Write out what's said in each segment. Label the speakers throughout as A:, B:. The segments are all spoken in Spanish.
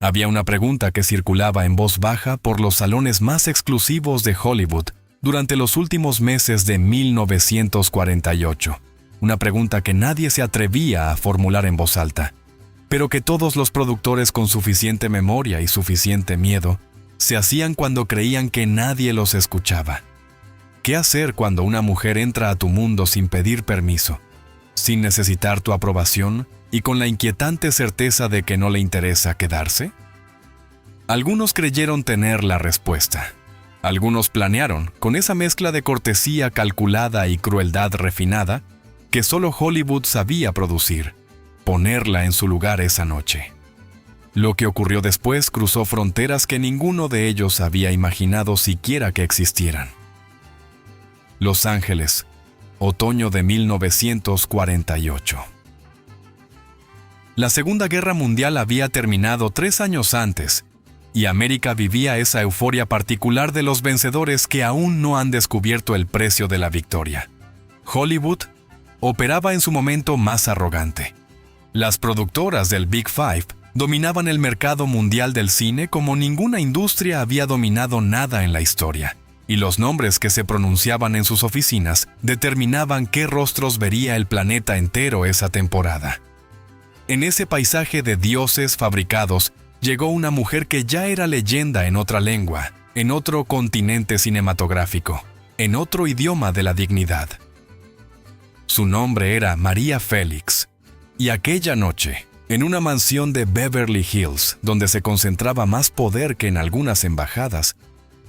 A: Había una pregunta que circulaba en voz baja por los salones más exclusivos de Hollywood durante los últimos meses de 1948. Una pregunta que nadie se atrevía a formular en voz alta, pero que todos los productores con suficiente memoria y suficiente miedo se hacían cuando creían que nadie los escuchaba. ¿Qué hacer cuando una mujer entra a tu mundo sin pedir permiso, sin necesitar tu aprobación y con la inquietante certeza de que no le interesa quedarse? Algunos creyeron tener la respuesta. Algunos planearon, con esa mezcla de cortesía calculada y crueldad refinada, que solo Hollywood sabía producir, ponerla en su lugar esa noche. Lo que ocurrió después cruzó fronteras que ninguno de ellos había imaginado siquiera que existieran. Los Ángeles, otoño de 1948. La Segunda Guerra Mundial había terminado 3 años antes, y América vivía esa euforia particular de los vencedores que aún no han descubierto el precio de la victoria. Hollywood operaba en su momento más arrogante. Las productoras del Big Five dominaban el mercado mundial del cine como ninguna industria había dominado nada en la historia, y los nombres que se pronunciaban en sus oficinas determinaban qué rostros vería el planeta entero esa temporada. En ese paisaje de dioses fabricados llegó una mujer que ya era leyenda en otra lengua, en otro continente cinematográfico, en otro idioma de la dignidad. Su nombre era María Félix, y aquella noche, en una mansión de Beverly Hills, donde se concentraba más poder que en algunas embajadas,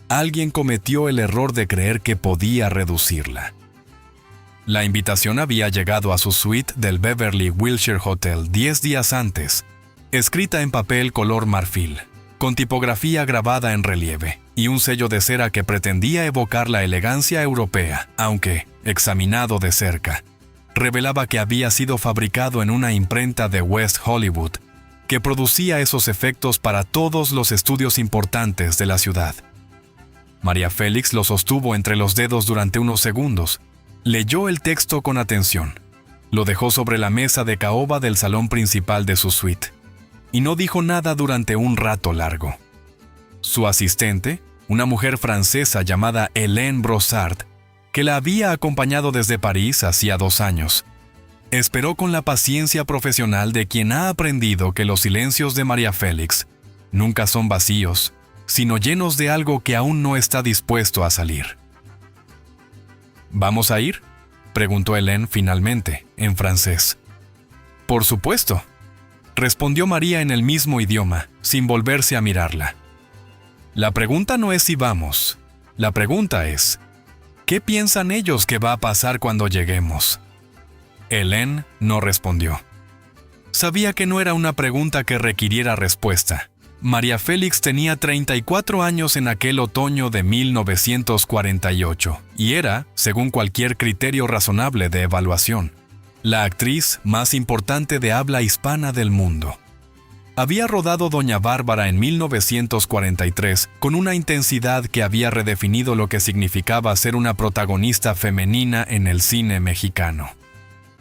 A: alguien cometió el error de creer que podía reducirla. La invitación había llegado a su suite del Beverly Wilshire Hotel 10 días antes, escrita en papel color marfil, con tipografía grabada en relieve y un sello de cera que pretendía evocar la elegancia europea, aunque, examinado de cerca, revelaba que había sido fabricado en una imprenta de West Hollywood, que producía esos efectos para todos los estudios importantes de la ciudad. María Félix lo sostuvo entre los dedos durante unos segundos, leyó el texto con atención, lo dejó sobre la mesa de caoba del salón principal de su suite, y no dijo nada durante un rato largo. Su asistente, una mujer francesa llamada Hélène Brossard, que la había acompañado desde París hacía 2 años, esperó con la paciencia profesional de quien ha aprendido que los silencios de María Félix nunca son vacíos, sino llenos de algo que aún no está dispuesto a salir. ¿Vamos a ir?, preguntó Hélène finalmente, en francés. «Por supuesto», respondió María en el mismo idioma, sin volverse a mirarla. «La pregunta no es si vamos, la pregunta es, ¿qué piensan ellos que va a pasar cuando lleguemos?». Hélène no respondió. Sabía que no era una pregunta que requiriera respuesta. María Félix tenía 34 años en aquel otoño de 1948 y era, según cualquier criterio razonable de evaluación, la actriz más importante de habla hispana del mundo. Había rodado Doña Bárbara en 1943 con una intensidad que había redefinido lo que significaba ser una protagonista femenina en el cine mexicano.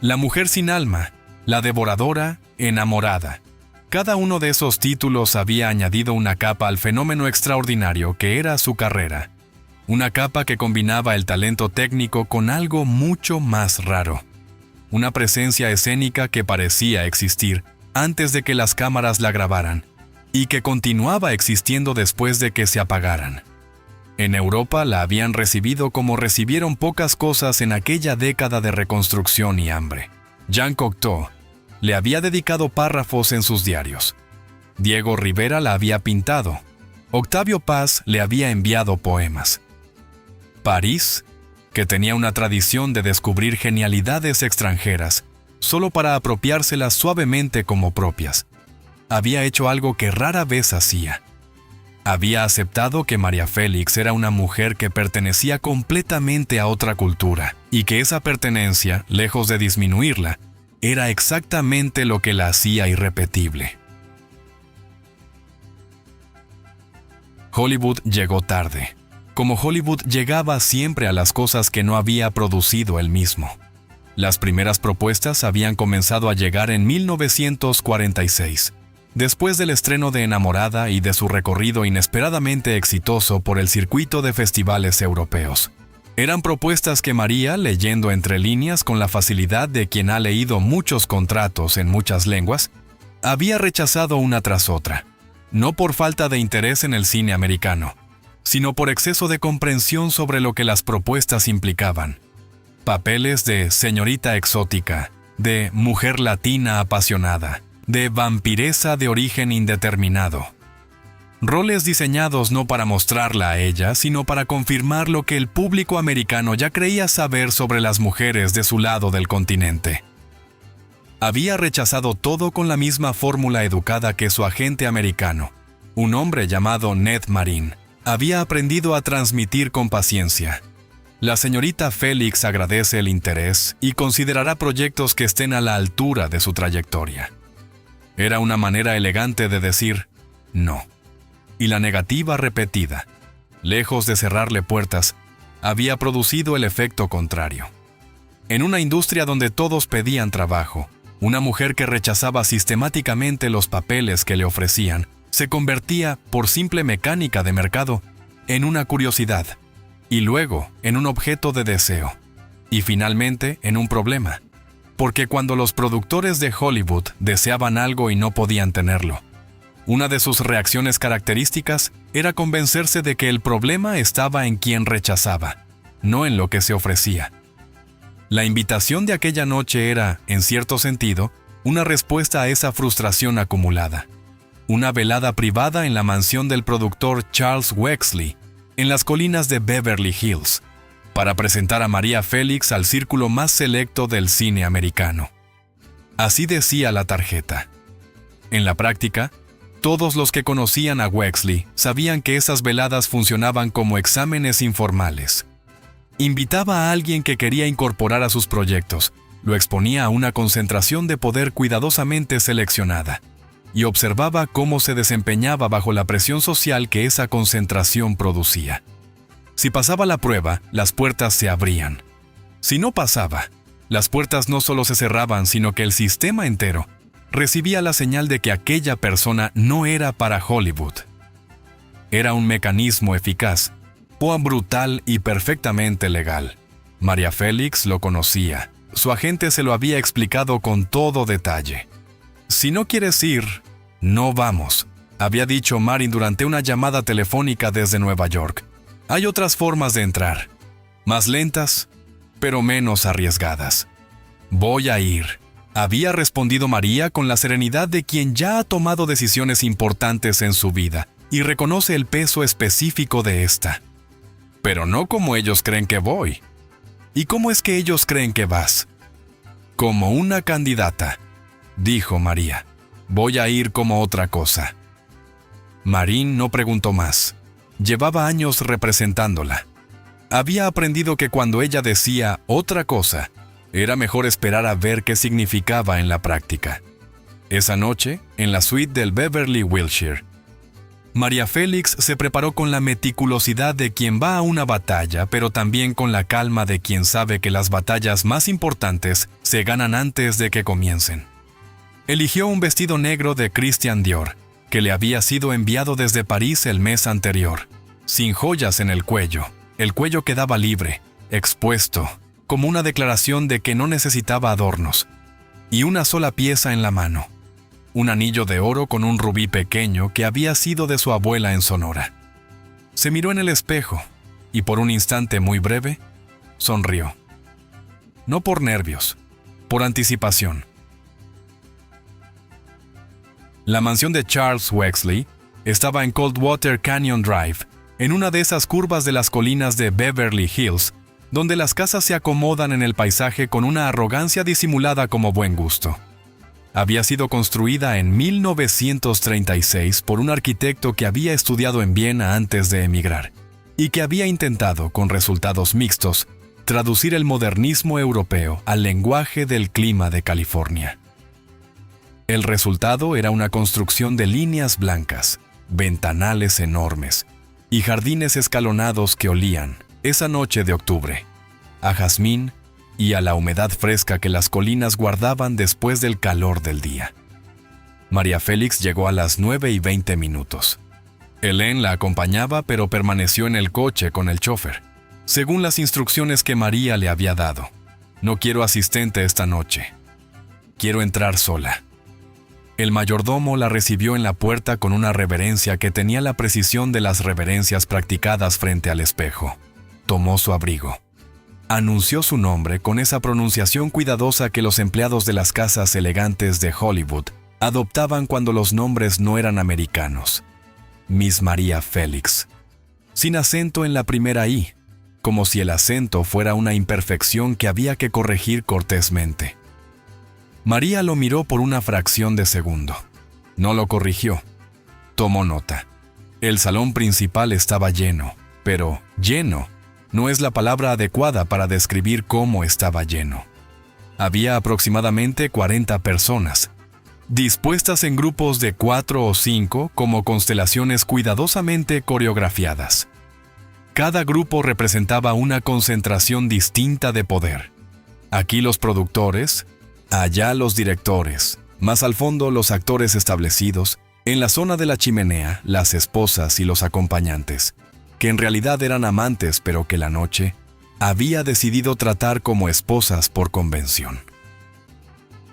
A: La mujer sin alma, la devoradora, enamorada. Cada uno de esos títulos había añadido una capa al fenómeno extraordinario que era su carrera. Una capa que combinaba el talento técnico con algo mucho más raro. Una presencia escénica que parecía existir antes de que las cámaras la grabaran, y que continuaba existiendo después de que se apagaran. En Europa la habían recibido como recibieron pocas cosas en aquella década de reconstrucción y hambre. Jean Cocteau le había dedicado párrafos en sus diarios. Diego Rivera la había pintado. Octavio Paz le había enviado poemas. París, que tenía una tradición de descubrir genialidades extranjeras, solo para apropiárselas suavemente como propias, había hecho algo que rara vez hacía. Había aceptado que María Félix era una mujer que pertenecía completamente a otra cultura, y que esa pertenencia, lejos de disminuirla, era exactamente lo que la hacía irrepetible. Hollywood llegó tarde, como Hollywood llegaba siempre a las cosas que no había producido él mismo. Las primeras propuestas habían comenzado a llegar en 1946, Después del estreno de Enamorada y de su recorrido inesperadamente exitoso por el circuito de festivales europeos. Eran propuestas que María, leyendo entre líneas con la facilidad de quien ha leído muchos contratos en muchas lenguas, había rechazado una tras otra, no por falta de interés en el cine americano, sino por exceso de comprensión sobre lo que las propuestas implicaban. Papeles de señorita exótica, de mujer latina apasionada, de vampiresa de origen indeterminado. Roles diseñados no para mostrarla a ella, sino para confirmar lo que el público americano ya creía saber sobre las mujeres de su lado del continente. Había rechazado todo con la misma fórmula educada que su agente americano, un hombre llamado Ned Marin, había aprendido a transmitir con paciencia. La señorita Félix agradece el interés y considerará proyectos que estén a la altura de su trayectoria. Era una manera elegante de decir no. Y la negativa repetida, lejos de cerrarle puertas, había producido el efecto contrario. En una industria donde todos pedían trabajo, una mujer que rechazaba sistemáticamente los papeles que le ofrecían se convertía, por simple mecánica de mercado, en una curiosidad, y luego en un objeto de deseo, y finalmente en un problema, porque cuando los productores de Hollywood deseaban algo y no podían tenerlo, una de sus reacciones características era convencerse de que el problema estaba en quien rechazaba, no en lo que se ofrecía. La invitación de aquella noche era, en cierto sentido, una respuesta a esa frustración acumulada. Una velada privada en la mansión del productor Charles Wexley, en las colinas de Beverly Hills, para presentar a María Félix al círculo más selecto del cine americano. Así decía la tarjeta. En la práctica, todos los que conocían a Wexley sabían que esas veladas funcionaban como exámenes informales. Invitaba a alguien que quería incorporar a sus proyectos, lo exponía a una concentración de poder cuidadosamente seleccionada, y observaba cómo se desempeñaba bajo la presión social que esa concentración producía. Si pasaba la prueba, las puertas se abrían. Si no pasaba, las puertas no solo se cerraban, sino que el sistema entero recibía la señal de que aquella persona no era para Hollywood. Era un mecanismo eficaz, brutal y perfectamente legal. María Félix lo conocía. Su agente se lo había explicado con todo detalle. «Si no quieres ir, no vamos», había dicho Marin durante una llamada telefónica desde Nueva York. «Hay otras formas de entrar, más lentas, pero menos arriesgadas». «Voy a ir», había respondido María con la serenidad de quien ya ha tomado decisiones importantes en su vida y reconoce el peso específico de esta. «Pero no como ellos creen que voy». «¿Y cómo es que ellos creen que vas?» «Como una candidata», dijo María. «Voy a ir como otra cosa». Marín no preguntó más. Llevaba años representándola. Había aprendido que cuando ella decía otra cosa, era mejor esperar a ver qué significaba en la práctica. Esa noche, en la suite del Beverly Wilshire, María Félix se preparó con la meticulosidad de quien va a una batalla, pero también con la calma de quien sabe que las batallas más importantes se ganan antes de que comiencen. Eligió un vestido negro de Christian Dior, que le había sido enviado desde París el mes anterior, sin joyas en el cuello quedaba libre, expuesto, como una declaración de que no necesitaba adornos, y una sola pieza en la mano. Un anillo de oro con un rubí pequeño que había sido de su abuela en Sonora. Se miró en el espejo y por un instante muy breve, sonrió. No por nervios, por anticipación. La mansión de Charles Wexley estaba en Coldwater Canyon Drive, en una de esas curvas de las colinas de Beverly Hills, donde las casas se acomodan en el paisaje con una arrogancia disimulada como buen gusto. Había sido construida en 1936 por un arquitecto que había estudiado en Viena antes de emigrar, y que había intentado, con resultados mixtos, traducir el modernismo europeo al lenguaje del clima de California. El resultado era una construcción de líneas blancas, ventanales enormes, y jardines escalonados que olían, esa noche de octubre, a jazmín y a la humedad fresca que las colinas guardaban después del calor del día. María Félix llegó a las 9:20. Hélène la acompañaba, pero permaneció en el coche con el chofer, según las instrucciones que María le había dado. No quiero asistente esta noche. Quiero entrar sola. El mayordomo la recibió en la puerta con una reverencia que tenía la precisión de las reverencias practicadas frente al espejo. Tomó su abrigo. Anunció su nombre con esa pronunciación cuidadosa que los empleados de las casas elegantes de Hollywood adoptaban cuando los nombres no eran americanos. Miss María Félix. Sin acento en la primera I, como si el acento fuera una imperfección que había que corregir cortésmente. María lo miró por una fracción de segundo. No lo corrigió. Tomó nota. El salón principal estaba lleno, pero lleno no es la palabra adecuada para describir cómo estaba lleno. Había aproximadamente 40 personas, dispuestas en grupos de 4 o 5 como constelaciones cuidadosamente coreografiadas. Cada grupo representaba una concentración distinta de poder. Aquí los productores, allá los directores, más al fondo los actores establecidos, en la zona de la chimenea las esposas y los acompañantes, que en realidad eran amantes pero que la noche había decidido tratar como esposas por convención.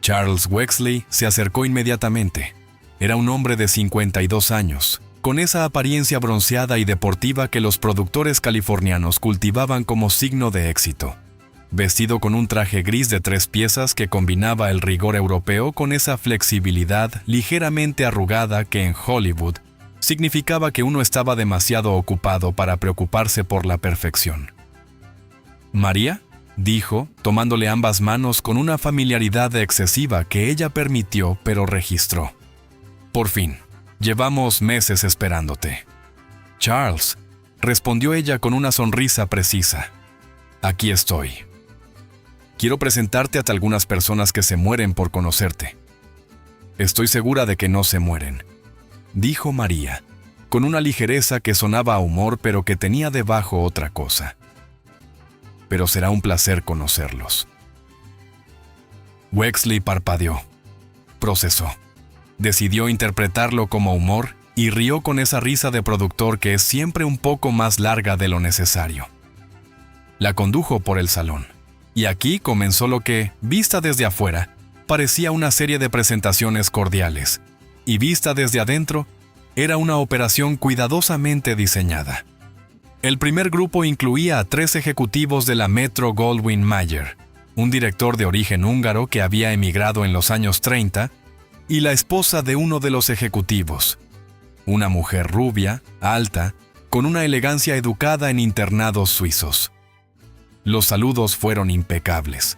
A: Charles Wexley se acercó inmediatamente. Era un hombre de 52 años, con esa apariencia bronceada y deportiva que los productores californianos cultivaban como signo de éxito. Vestido con un traje gris de 3 piezas que combinaba el rigor europeo con esa flexibilidad ligeramente arrugada que en Hollywood significaba que uno estaba demasiado ocupado para preocuparse por la perfección. «¿María?», dijo, tomándole ambas manos con una familiaridad excesiva que ella permitió pero registró. «Por fin, llevamos meses esperándote». «Charles», respondió ella con una sonrisa precisa. «Aquí estoy. Quiero presentarte a algunas personas que se mueren por conocerte». «Estoy segura de que no se mueren», dijo María, con una ligereza que sonaba a humor pero que tenía debajo otra cosa. «Pero será un placer conocerlos». Wexley parpadeó. Procesó. Decidió interpretarlo como humor y rió con esa risa de productor que es siempre un poco más larga de lo necesario. La condujo por el salón. Y aquí comenzó lo que, vista desde afuera, parecía una serie de presentaciones cordiales, y vista desde adentro, era una operación cuidadosamente diseñada. El primer grupo incluía a 3 ejecutivos de la Metro-Goldwyn-Mayer, un director de origen húngaro que había emigrado en los años 30, y la esposa de uno de los ejecutivos, una mujer rubia, alta, con una elegancia educada en internados suizos. Los saludos fueron impecables,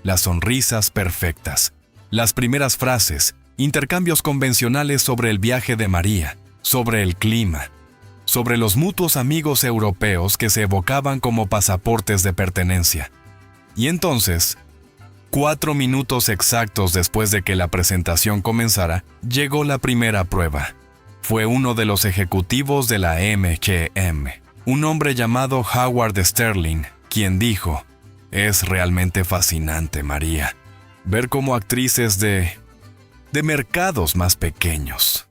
A: las sonrisas perfectas, las primeras frases, intercambios convencionales sobre el viaje de María, sobre el clima, sobre los mutuos amigos europeos que se evocaban como pasaportes de pertenencia. Y entonces, 4 minutos exactos después de que la presentación comenzara, llegó la primera prueba. Fue uno de los ejecutivos de la MGM, un hombre llamado Howard Sterling, quien dijo: «Es realmente fascinante, María, ver cómo actrices de mercados más pequeños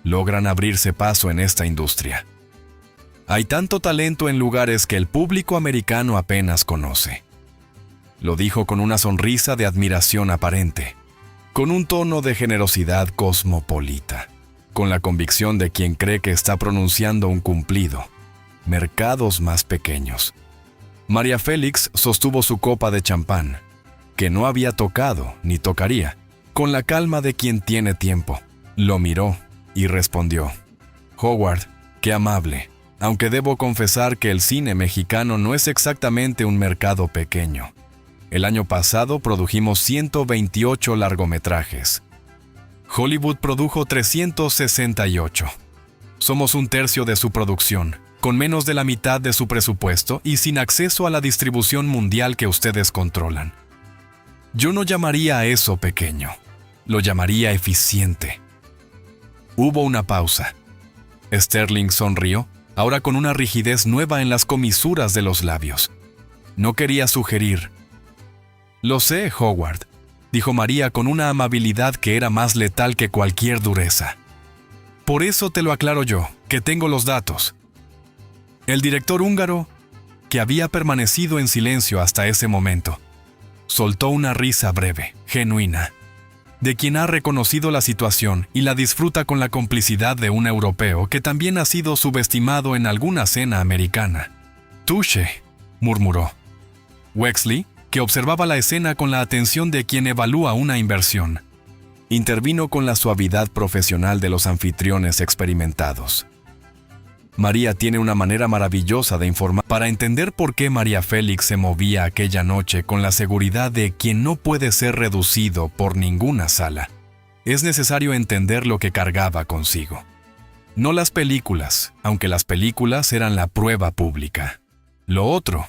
A: logran abrirse paso en esta industria. Hay tanto talento en lugares que el público americano apenas conoce». Lo dijo con una sonrisa de admiración aparente, con un tono de generosidad cosmopolita, con la convicción de quien cree que está pronunciando un cumplido. Mercados más pequeños. María Félix sostuvo su copa de champán, que no había tocado ni tocaría, con la calma de quien tiene tiempo. Lo miró y respondió: «Howard, qué amable, aunque debo confesar que el cine mexicano no es exactamente un mercado pequeño. El año pasado produjimos 128 largometrajes. Hollywood produjo 368. Somos un tercio de su producción, con menos de la mitad de su presupuesto y sin acceso a la distribución mundial que ustedes controlan. Yo no llamaría a eso pequeño, lo llamaría eficiente». Hubo una pausa. Sterling sonrió, ahora con una rigidez nueva en las comisuras de los labios. No quería sugerir: «Lo sé, Howard. dijo María con una amabilidad que era más letal que cualquier dureza. Por eso te lo aclaro yo, que tengo los datos. El director húngaro, que había permanecido en silencio hasta ese momento, soltó una risa breve, genuina, de quien ha reconocido la situación y la disfruta con la complicidad de un europeo que también ha sido subestimado en alguna cena americana. «Touché», murmuró. Wexley, que observaba la escena con la atención de quien evalúa una inversión, intervino con la suavidad profesional de los anfitriones experimentados. María tiene una manera maravillosa de informar para entender por qué María Félix se movía aquella noche con la seguridad de quien no puede ser reducido por ninguna sala. Es necesario entender lo que cargaba consigo. No las películas, aunque las películas eran la prueba pública. Lo otro,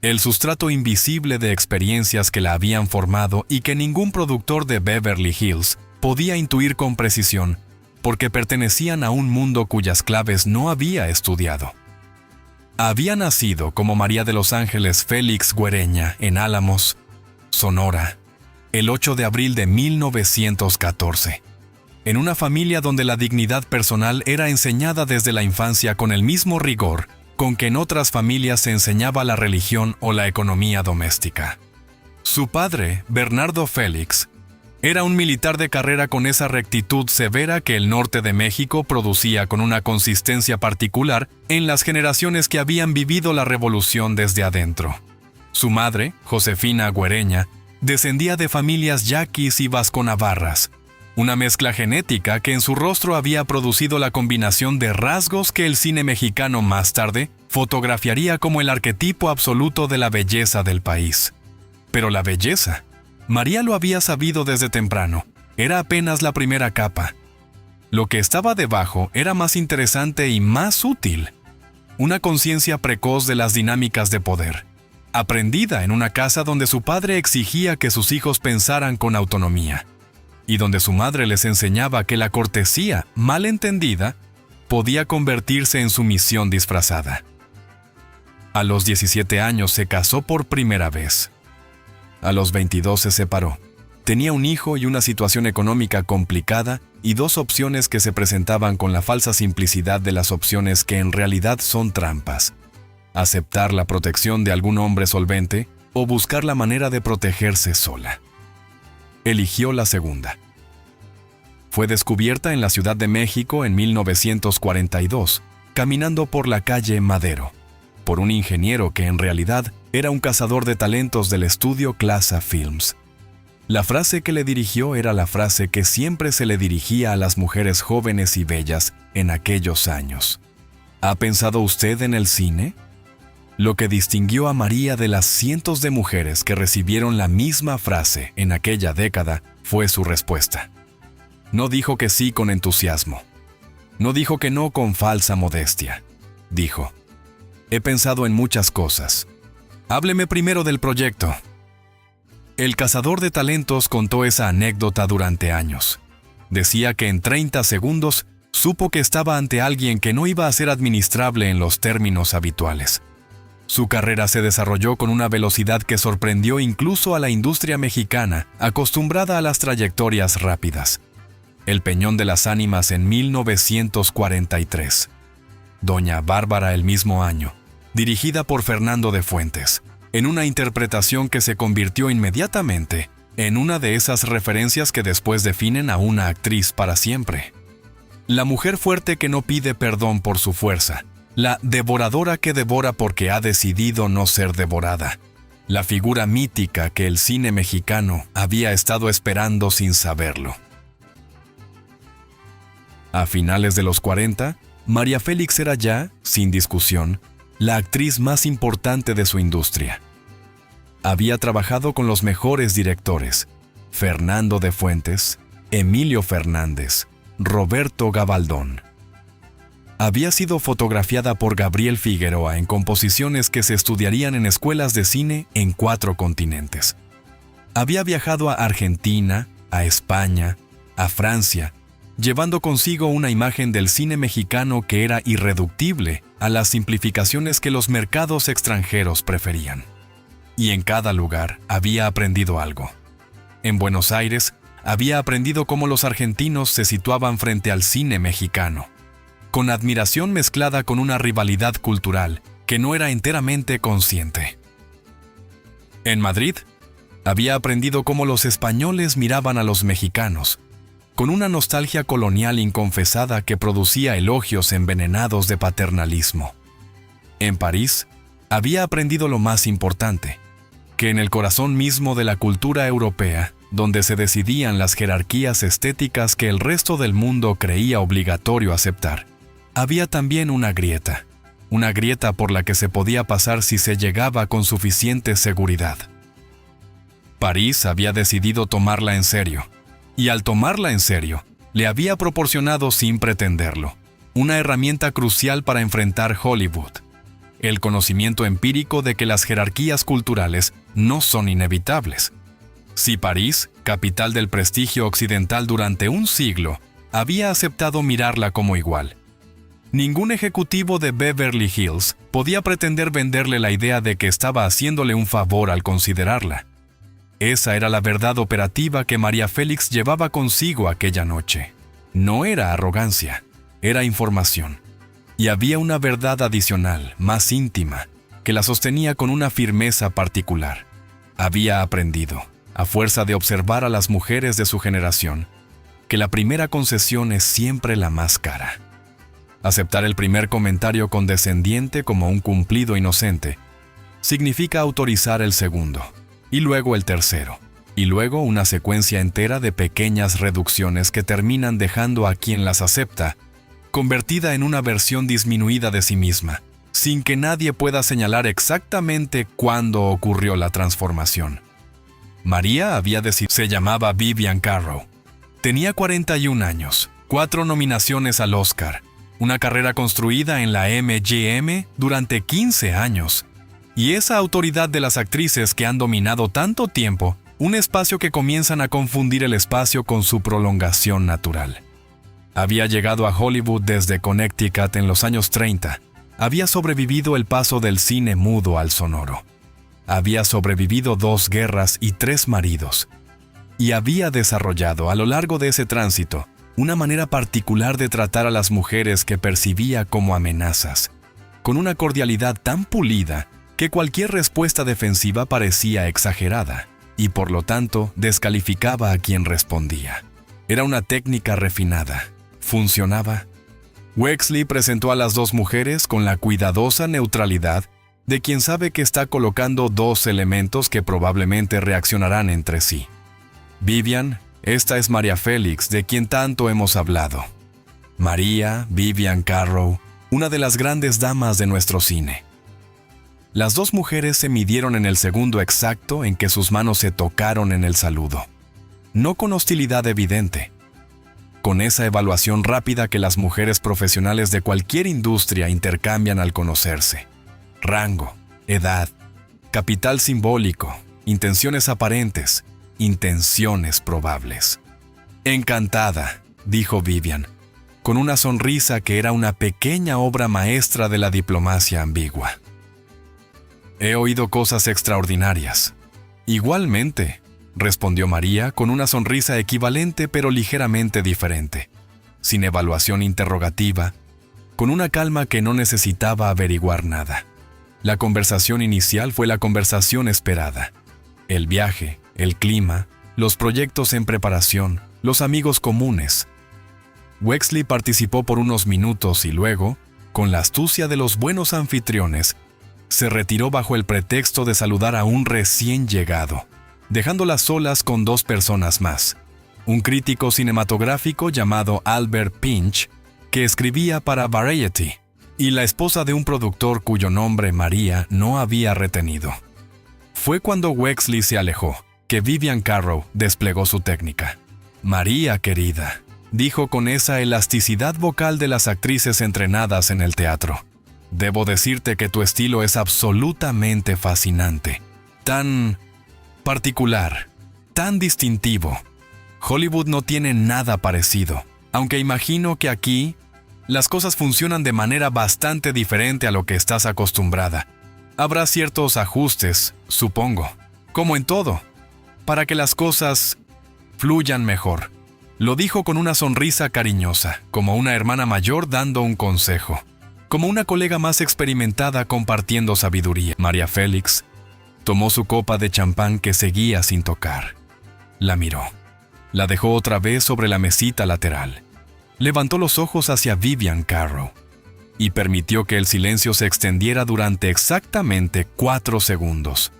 A: el sustrato invisible de experiencias que la habían formado y que ningún productor de Beverly Hills podía intuir con precisión, porque pertenecían a un mundo cuyas claves no había estudiado. Había nacido como María de los Ángeles Félix Güereña en Álamos, Sonora, el 8 de abril de 1914, en una familia donde la dignidad personal era enseñada desde la infancia con el mismo rigor con que en otras familias se enseñaba la religión o la economía doméstica. Su padre, Bernardo Félix, era un militar de carrera con esa rectitud severa que el norte de México producía con una consistencia particular en las generaciones que habían vivido la revolución desde adentro. Su madre, Josefina Güereña, descendía de familias yaquis y vasconavarras, una mezcla genética que en su rostro había producido la combinación de rasgos que el cine mexicano más tarde fotografiaría como el arquetipo absoluto de la belleza del país. Pero la belleza, María lo había sabido desde temprano, era apenas la primera capa. Lo que estaba debajo era más interesante y más útil. Una conciencia precoz de las dinámicas de poder, aprendida en una casa donde su padre exigía que sus hijos pensaran con autonomía, y donde su madre les enseñaba que la cortesía, mal entendida, podía convertirse en sumisión disfrazada. A los 17 años se casó por primera vez. A los 22 se separó. Tenía un hijo y una situación económica complicada y dos opciones que se presentaban con la falsa simplicidad de las opciones que en realidad son trampas: aceptar la protección de algún hombre solvente o buscar la manera de protegerse sola. Eligió la segunda. Fue descubierta en la Ciudad de México en 1942, caminando por la calle Madero, por un ingeniero que en realidad era un cazador de talentos del estudio Clasa Films. La frase que le dirigió era la frase que siempre se le dirigía a las mujeres jóvenes y bellas en aquellos años: ¿ha pensado usted en el cine? Lo que distinguió a María de las cientos de mujeres que recibieron la misma frase en aquella década fue su respuesta. No dijo que sí con entusiasmo. No dijo que no con falsa modestia. Dijo: he pensado en muchas cosas. Hábleme primero del proyecto. El cazador de talentos contó esa anécdota durante años. Decía que en 30 segundos supo que estaba ante alguien que no iba a ser administrable en los términos habituales. Su carrera se desarrolló con una velocidad que sorprendió incluso a la industria mexicana, acostumbrada a las trayectorias rápidas. El Peñón de las Ánimas en 1943. Doña Bárbara el mismo año, dirigida por Fernando de Fuentes, en una interpretación que se convirtió inmediatamente en una de esas referencias que después definen a una actriz para siempre. La mujer fuerte que no pide perdón por su fuerza, la devoradora que devora porque ha decidido no ser devorada, la figura mítica que el cine mexicano había estado esperando sin saberlo. A finales de los 40, María Félix era ya, sin discusión, la actriz más importante de su industria. Había trabajado con los mejores directores: Fernando de Fuentes, Emilio Fernández, Roberto Gabaldón. Había sido fotografiada por Gabriel Figueroa en composiciones que se estudiarían en escuelas de cine en 4 continentes. Había viajado a Argentina, a España, a Francia, llevando consigo una imagen del cine mexicano que era irreductible a las simplificaciones que los mercados extranjeros preferían. Y en cada lugar había aprendido algo. En Buenos Aires, había aprendido cómo los argentinos se situaban frente al cine mexicano, con admiración mezclada con una rivalidad cultural que no era enteramente consciente. En Madrid, había aprendido cómo los españoles miraban a los mexicanos, con una nostalgia colonial inconfesada que producía elogios envenenados de paternalismo. En París, había aprendido lo más importante, que en el corazón mismo de la cultura europea, donde se decidían las jerarquías estéticas que el resto del mundo creía obligatorio aceptar, había también una grieta por la que se podía pasar si se llegaba con suficiente seguridad. París había decidido tomarla en serio, y al tomarla en serio, le había proporcionado sin pretenderlo una herramienta crucial para enfrentar Hollywood: el conocimiento empírico de que las jerarquías culturales no son inevitables. Si París, capital del prestigio occidental durante un siglo, había aceptado mirarla como igual, ningún ejecutivo de Beverly Hills podía pretender venderle la idea de que estaba haciéndole un favor al considerarla. Esa era la verdad operativa que María Félix llevaba consigo aquella noche. No era arrogancia, era información. Y había una verdad adicional, más íntima, que la sostenía con una firmeza particular. Había aprendido, a fuerza de observar a las mujeres de su generación, que la primera concesión es siempre la más cara. Aceptar el primer comentario condescendiente como un cumplido inocente significa autorizar el segundo, y luego el tercero, y luego una secuencia entera de pequeñas reducciones que terminan dejando a quien las acepta convertida en una versión disminuida de sí misma, sin que nadie pueda señalar exactamente cuándo ocurrió la transformación. María había decidido. Se llamaba Vivian Carroll. Tenía 41 años, 4 nominaciones al Oscar, una carrera construida en la MGM durante 15 años, y esa autoridad de las actrices que han dominado tanto tiempo un espacio que comienzan a confundir el espacio con su prolongación natural. Había llegado a Hollywood desde Connecticut en los años 30. Había sobrevivido el paso del cine mudo al sonoro. Había sobrevivido 2 guerras y 3 maridos. Y había desarrollado a lo largo de ese tránsito una manera particular de tratar a las mujeres que percibía como amenazas, con una cordialidad tan pulida que cualquier respuesta defensiva parecía exagerada, y por lo tanto descalificaba a quien respondía. Era una técnica refinada. Funcionaba. Wexley presentó a las 2 mujeres con la cuidadosa neutralidad de quien sabe que está colocando 2 elementos que probablemente reaccionarán entre sí. Vivian, esta es María Félix, de quien tanto hemos hablado. María Vivian Carroll, una de las grandes damas de nuestro cine. Las 2 mujeres se midieron en el segundo exacto en que sus manos se tocaron en el saludo. No con hostilidad evidente, con esa evaluación rápida que las mujeres profesionales de cualquier industria intercambian al conocerse. Rango, edad, capital simbólico, intenciones aparentes, intenciones probables. «Encantada», dijo Vivian, con una sonrisa que era una pequeña obra maestra de la diplomacia ambigua. «He oído cosas extraordinarias». «Igualmente», respondió María con una sonrisa equivalente pero ligeramente diferente, sin evaluación interrogativa, con una calma que no necesitaba averiguar nada. La conversación inicial fue la conversación esperada. El viaje, el clima, los proyectos en preparación, los amigos comunes. Wexley participó por unos minutos y luego, con la astucia de los buenos anfitriones, se retiró bajo el pretexto de saludar a un recién llegado, dejándolas solas con 2 personas más. Un crítico cinematográfico llamado Albert Pinch, que escribía para Variety, y la esposa de un productor cuyo nombre María no había retenido. Fue cuando Wexley se alejó que Vivian Carroll desplegó su técnica. «María, querida», dijo con esa elasticidad vocal de las actrices entrenadas en el teatro. «Debo decirte que tu estilo es absolutamente fascinante. Tan particular, tan distintivo. Hollywood no tiene nada parecido, aunque imagino que aquí las cosas funcionan de manera bastante diferente a lo que estás acostumbrada. Habrá ciertos ajustes, supongo, como en todo». para que las cosas fluyan mejor. Lo dijo con una sonrisa cariñosa, como una hermana mayor dando un consejo, como una colega más experimentada compartiendo sabiduría. María Félix tomó su copa de champán que seguía sin tocar. La miró. La dejó otra vez sobre la mesita lateral. Levantó los ojos hacia Vivian Carroll y permitió que el silencio se extendiera durante exactamente 4 segundos.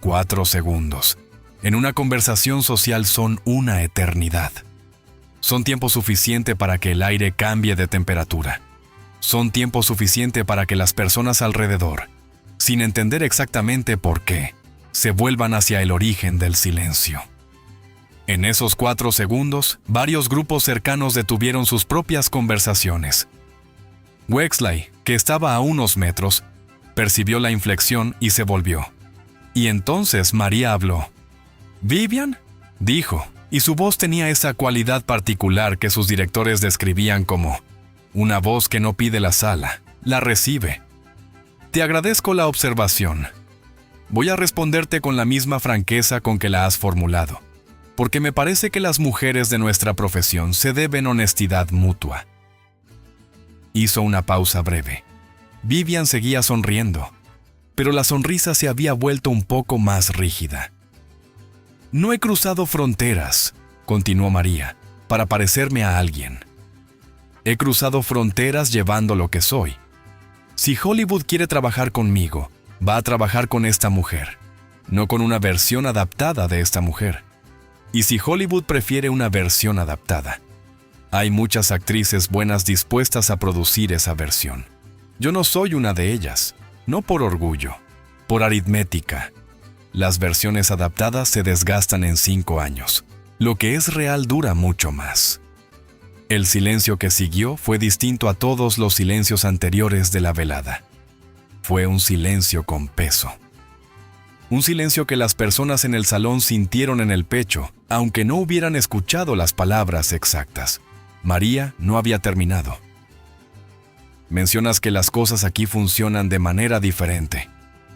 A: 4 segundos. En una conversación social son una eternidad. Son tiempo suficiente para que el aire cambie de temperatura. Son tiempo suficiente para que las personas alrededor, sin entender exactamente por qué, se vuelvan hacia el origen del silencio. En esos 4 segundos, varios grupos cercanos detuvieron sus propias conversaciones. Wexley, que estaba a unos metros, percibió la inflexión y se volvió. Y entonces María habló. «¿Vivian?», dijo, y su voz tenía esa cualidad particular que sus directores describían como una voz que no pide la sala, la recibe. «Te agradezco la observación. Voy a responderte con la misma franqueza con que la has formulado, porque me parece que las mujeres de nuestra profesión se deben honestidad mutua». Hizo una pausa breve. Vivian seguía sonriendo, pero la sonrisa se había vuelto un poco más rígida. «No he cruzado fronteras», continuó María, «para parecerme a alguien. He cruzado fronteras llevando lo que soy. Si Hollywood quiere trabajar conmigo, va a trabajar con esta mujer, no con una versión adaptada de esta mujer. Y si Hollywood prefiere una versión adaptada, hay muchas actrices buenas dispuestas a producir esa versión. Yo no soy una de ellas, no por orgullo, por aritmética. Las versiones adaptadas se desgastan en 5 años. Lo que es real dura mucho más». El silencio que siguió fue distinto a todos los silencios anteriores de la velada. Fue un silencio con peso. Un silencio que las personas en el salón sintieron en el pecho, aunque no hubieran escuchado las palabras exactas. María no había terminado. «Mencionas que las cosas aquí funcionan de manera diferente»,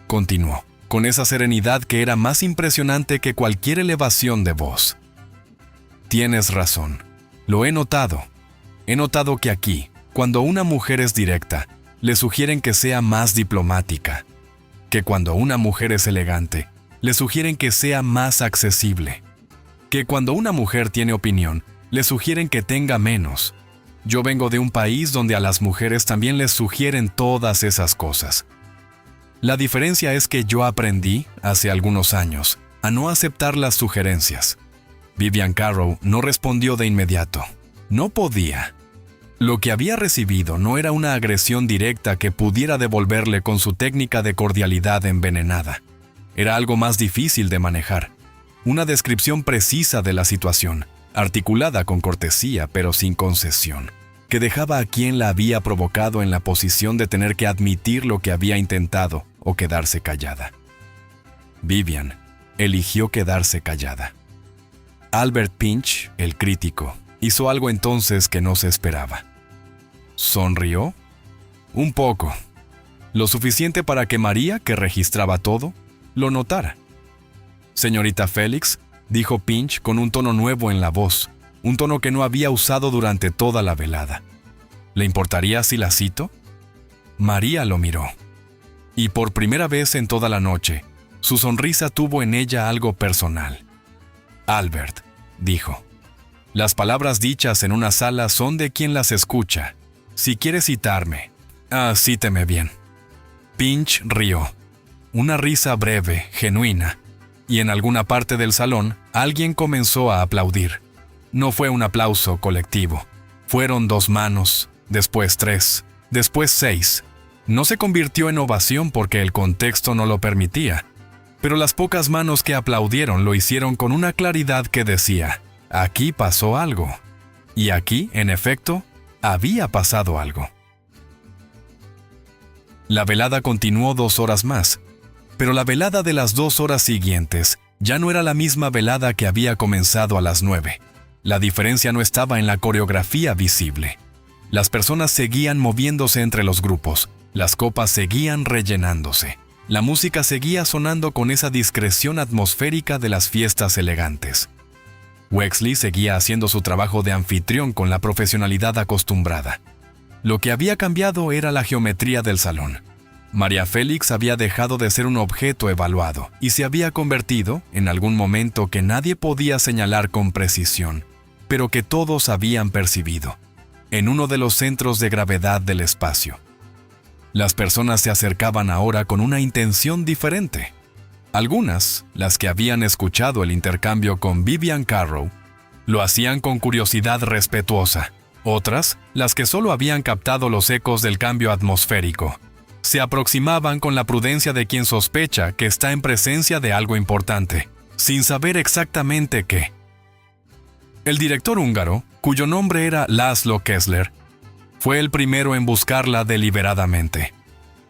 A: continuó, con esa serenidad que era más impresionante que cualquier elevación de voz. «Tienes razón. Lo he notado. He notado que aquí, cuando una mujer es directa, le sugieren que sea más diplomática. Que cuando una mujer es elegante, le sugieren que sea más accesible. Que cuando una mujer tiene opinión, le sugieren que tenga menos. Yo vengo de un país donde a las mujeres también les sugieren todas esas cosas. La diferencia es que yo aprendí, hace algunos años, a no aceptar las sugerencias». Vivian Carroll no respondió de inmediato. No podía. Lo que había recibido no era una agresión directa que pudiera devolverle con su técnica de cordialidad envenenada. Era algo más difícil de manejar. Una descripción precisa de la situación, articulada con cortesía pero sin concesión, que dejaba a quien la había provocado en la posición de tener que admitir lo que había intentado o quedarse callada. Vivian eligió quedarse callada. Albert Pinch, el crítico, hizo algo entonces que no se esperaba. ¿Sonrió? Un poco. Lo suficiente para que María, que registraba todo, lo notara. «Señorita Félix», dijo Pinch con un tono nuevo en la voz, un tono que no había usado durante toda la velada. «¿Le importaría si la cito?» María lo miró. Y por primera vez en toda la noche, su sonrisa tuvo en ella algo personal. «Albert», dijo, «las palabras dichas en una sala son de quien las escucha. Si quieres citarme, cíteme bien». Pinch rió. Una risa breve, genuina, y en alguna parte del salón alguien comenzó a aplaudir. No fue un aplauso colectivo. Fueron 2 manos, después 3, después 6. No se convirtió en ovación porque el contexto no lo permitía. Pero las pocas manos que aplaudieron lo hicieron con una claridad que decía, aquí pasó algo. Y aquí, en efecto, había pasado algo. La velada continuó 2 horas más, pero la velada de las 2 horas siguientes ya no era la misma velada que había comenzado a las 9. La diferencia no estaba en la coreografía visible. Las personas seguían moviéndose entre los grupos, las copas seguían rellenándose. La música seguía sonando con esa discreción atmosférica de las fiestas elegantes. Wexley seguía haciendo su trabajo de anfitrión con la profesionalidad acostumbrada. Lo que había cambiado era la geometría del salón. María Félix había dejado de ser un objeto evaluado y se había convertido, en algún momento que nadie podía señalar con precisión, pero que todos habían percibido, en uno de los centros de gravedad del espacio. Las personas se acercaban ahora con una intención diferente. Algunas, las que habían escuchado el intercambio con Vivian Carroll, lo hacían con curiosidad respetuosa. Otras, las que solo habían captado los ecos del cambio atmosférico, se aproximaban con la prudencia de quien sospecha que está en presencia de algo importante, sin saber exactamente qué. El director húngaro, cuyo nombre era Laszlo Keszler, fue el primero en buscarla deliberadamente.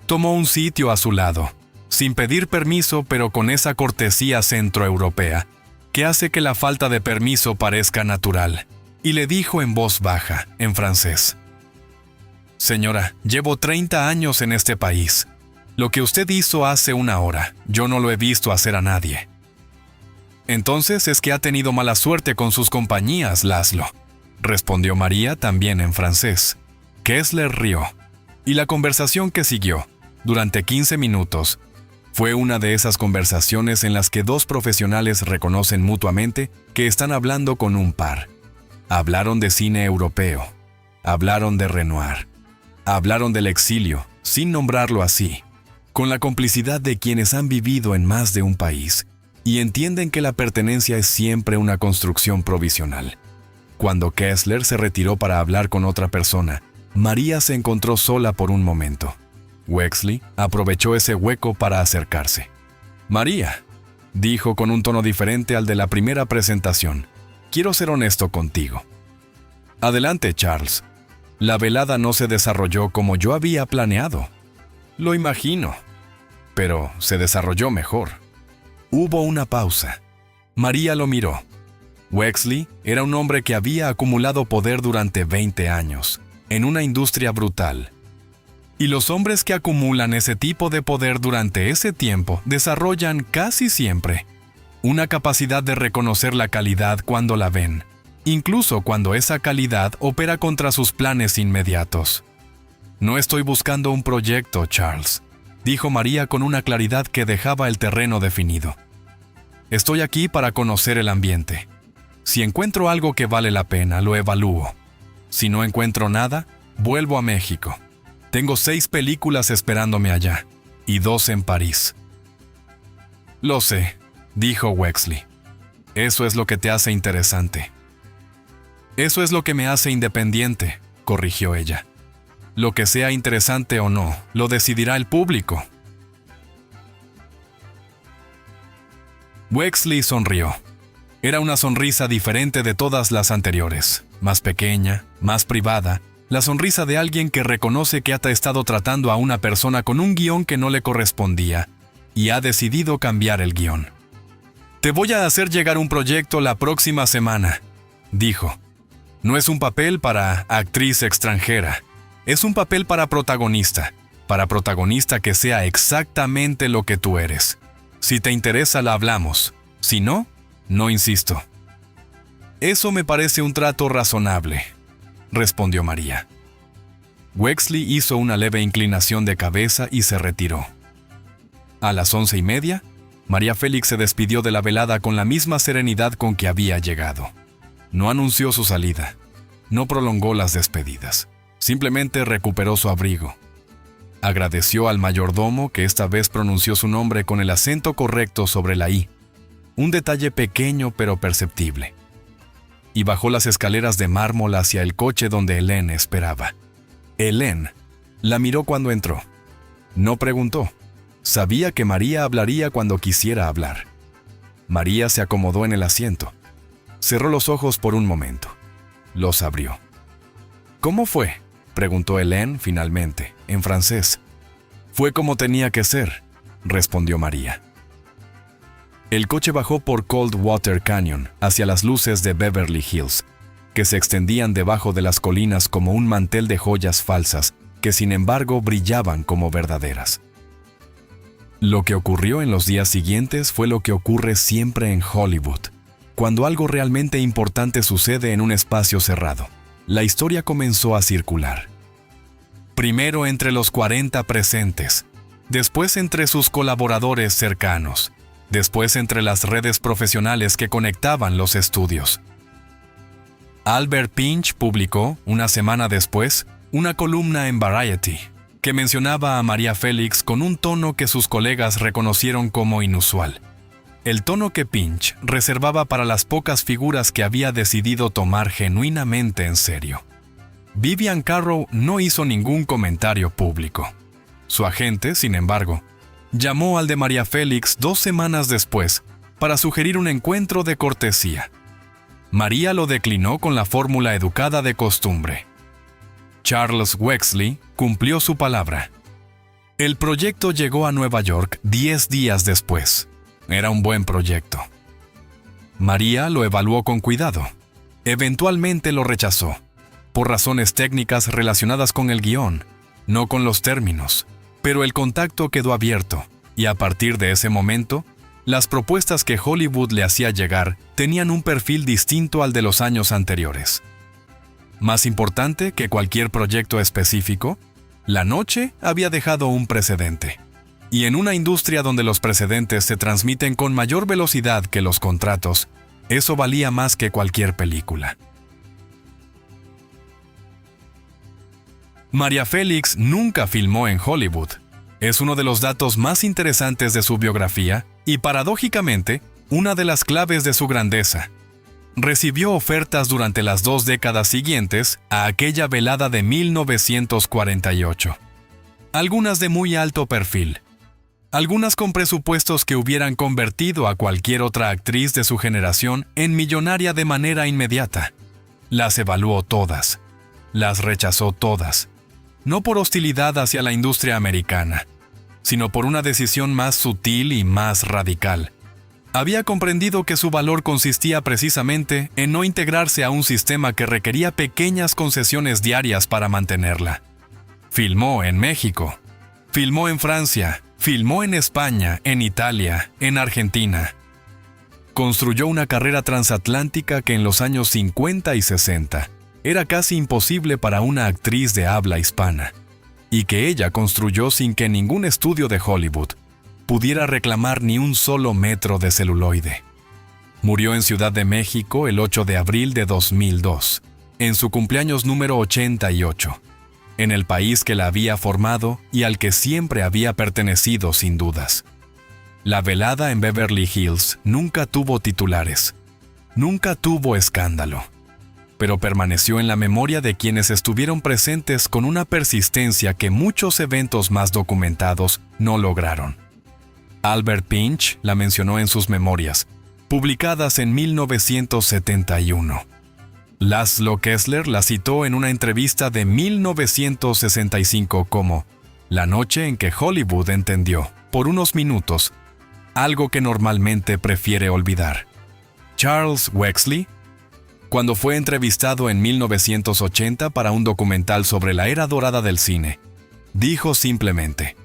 A: Tomó un sitio a su lado, sin pedir permiso, pero con esa cortesía centroeuropea que hace que la falta de permiso parezca natural, y le dijo en voz baja, en francés: «Señora, llevo 30 años en este país. Lo que usted hizo hace una hora, yo no lo he visto hacer a nadie». «Entonces es que ha tenido mala suerte con sus compañías, Laszlo», respondió María también en francés. Keszler rió, y la conversación que siguió, durante 15 minutos, fue una de esas conversaciones en las que dos profesionales reconocen mutuamente que están hablando con un par. Hablaron de cine europeo, hablaron de Renoir, hablaron del exilio, sin nombrarlo así, con la complicidad de quienes han vivido en más de un país y entienden que la pertenencia es siempre una construcción provisional. Cuando Keszler se retiró para hablar con otra persona, María se encontró sola por un momento. Wexley aprovechó ese hueco para acercarse. «María», dijo con un tono diferente al de la primera presentación, «quiero ser honesto contigo». «Adelante, Charles. La velada no se desarrolló como yo había planeado». «Lo imagino, pero se desarrolló mejor». Hubo una pausa. María lo miró. Wexley era un hombre que había acumulado poder durante 20 años, en una industria brutal. Y los hombres que acumulan ese tipo de poder durante ese tiempo desarrollan casi siempre una capacidad de reconocer la calidad cuando la ven, incluso cuando esa calidad opera contra sus planes inmediatos. «No estoy buscando un proyecto, Charles», dijo María con una claridad que dejaba el terreno definido. «Estoy aquí para conocer el ambiente. Si encuentro algo que vale la pena, lo evalúo. Si no encuentro nada, vuelvo a México. Tengo 6 películas esperándome allá, y 2 en París». «Lo sé», dijo Wexley. «Eso es lo que te hace interesante». «Eso es lo que me hace independiente», corrigió ella. «Lo que sea interesante o no, lo decidirá el público». Wexley sonrió. Era una sonrisa diferente de todas las anteriores, más pequeña, más privada, la sonrisa de alguien que reconoce que ha estado tratando a una persona con un guión que no le correspondía y ha decidido cambiar el guión. «Te voy a hacer llegar un proyecto la próxima semana», dijo. «No es un papel para actriz extranjera, es un papel para protagonista que sea exactamente lo que tú eres. Si te interesa, la hablamos. Si no, no insisto». «Eso me parece un trato razonable», respondió María. Wexley hizo una leve inclinación de cabeza y se retiró. A las 11:30, María Félix se despidió de la velada con la misma serenidad con que había llegado. No anunció su salida, no prolongó las despedidas, simplemente recuperó su abrigo. Agradeció al mayordomo, que esta vez pronunció su nombre con el acento correcto sobre la I, un detalle pequeño pero perceptible, y bajó las escaleras de mármol hacia el coche donde Helene esperaba. Helene la miró cuando entró. No preguntó. Sabía que María hablaría cuando quisiera hablar. María se acomodó en el asiento. Cerró los ojos por un momento. Los abrió. «¿Cómo fue?», preguntó Helene finalmente, en francés. «Fue como tenía que ser», respondió María. El coche bajó por Coldwater Canyon hacia las luces de Beverly Hills, que se extendían debajo de las colinas como un mantel de joyas falsas que sin embargo brillaban como verdaderas. Lo que ocurrió en los días siguientes fue lo que ocurre siempre en Hollywood. Cuando algo realmente importante sucede en un espacio cerrado, la historia comenzó a circular. Primero entre los 40 presentes, después entre sus colaboradores cercanos, después entre las redes profesionales que conectaban los estudios. Albert Pinch publicó, una semana después, una columna en Variety que mencionaba a María Félix con un tono que sus colegas reconocieron como inusual. El tono que Pinch reservaba para las pocas figuras que había decidido tomar genuinamente en serio. Vivian Carroll no hizo ningún comentario público. Su agente, sin embargo, llamó al de María Félix 2 semanas después para sugerir un encuentro de cortesía. María lo declinó con la fórmula educada de costumbre. Charles Wexley cumplió su palabra. El proyecto llegó a Nueva York 10 días después. Era un buen proyecto. María lo evaluó con cuidado. Eventualmente lo rechazó, por razones técnicas relacionadas con el guión, no con los términos. Pero el contacto quedó abierto, y a partir de ese momento, las propuestas que Hollywood le hacía llegar tenían un perfil distinto al de los años anteriores. Más importante que cualquier proyecto específico, la noche había dejado un precedente. Y en una industria donde los precedentes se transmiten con mayor velocidad que los contratos, eso valía más que cualquier película. María Félix nunca filmó en Hollywood. Es uno de los datos más interesantes de su biografía y, paradójicamente, una de las claves de su grandeza. Recibió ofertas durante las 2 décadas siguientes a aquella velada de 1948. Algunas de muy alto perfil. Algunas con presupuestos que hubieran convertido a cualquier otra actriz de su generación en millonaria de manera inmediata. Las evaluó todas. Las rechazó todas. No por hostilidad hacia la industria americana, sino por una decisión más sutil y más radical. Había comprendido que su valor consistía precisamente en no integrarse a un sistema que requería pequeñas concesiones diarias para mantenerla. Filmó en México, filmó en Francia, filmó en España, en Italia, en Argentina. Construyó una carrera transatlántica que en los años 50 y 60 era casi imposible para una actriz de habla hispana, y que ella construyó sin que ningún estudio de Hollywood pudiera reclamar ni un solo metro de celuloide. Murió en Ciudad de México el 8 de abril de 2002, en su cumpleaños número 88, en el país que la había formado y al que siempre había pertenecido sin dudas. La velada en Beverly Hills nunca tuvo titulares, nunca tuvo escándalo, pero permaneció en la memoria de quienes estuvieron presentes con una persistencia que muchos eventos más documentados no lograron. Albert Pinch la mencionó en sus memorias, publicadas en 1971. Laszlo Kessler la citó en una entrevista de 1965 como la noche en que Hollywood entendió, por unos minutos, algo que normalmente prefiere olvidar. Charles Wexley, cuando fue entrevistado en 1980 para un documental sobre la era dorada del cine, dijo simplemente: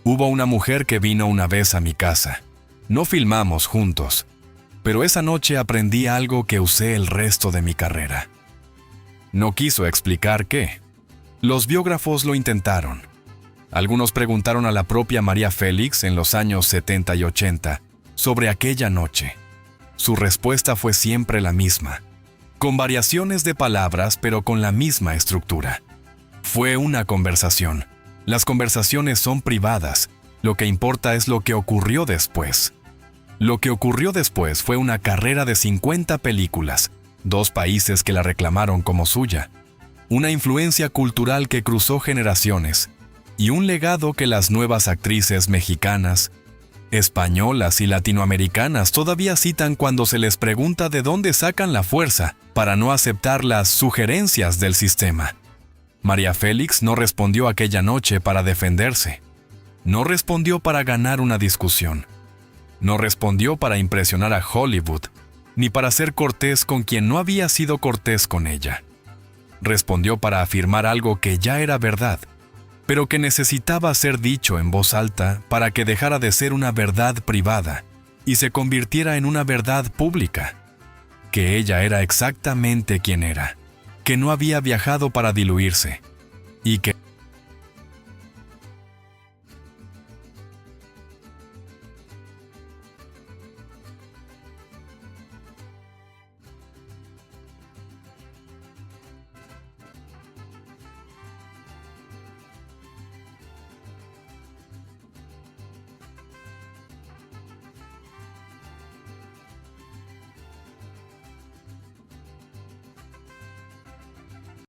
A: «Hubo una mujer que vino una vez a mi casa. No filmamos juntos, pero esa noche aprendí algo que usé el resto de mi carrera». No quiso explicar qué. Los biógrafos lo intentaron. Algunos preguntaron a la propia María Félix en los años 70 y 80 sobre aquella noche. Su respuesta fue siempre la misma, con variaciones de palabras pero con la misma estructura. Fue una conversación. Las conversaciones son privadas, lo que importa es lo que ocurrió después. Lo que ocurrió después fue una carrera de 50 películas, 2 países que la reclamaron como suya, una influencia cultural que cruzó generaciones, y un legado que las nuevas actrices mexicanas, españolas y latinoamericanas todavía citan cuando se les pregunta de dónde sacan la fuerza para no aceptar las sugerencias del sistema. María Félix no respondió aquella noche para defenderse. No respondió para ganar una discusión. No respondió para impresionar a Hollywood, ni para ser cortés con quien no había sido cortés con ella. Respondió para afirmar algo que ya era verdad, pero que necesitaba ser dicho en voz alta para que dejara de ser una verdad privada y se convirtiera en una verdad pública, que ella era exactamente quien era, que no había viajado para diluirse, y que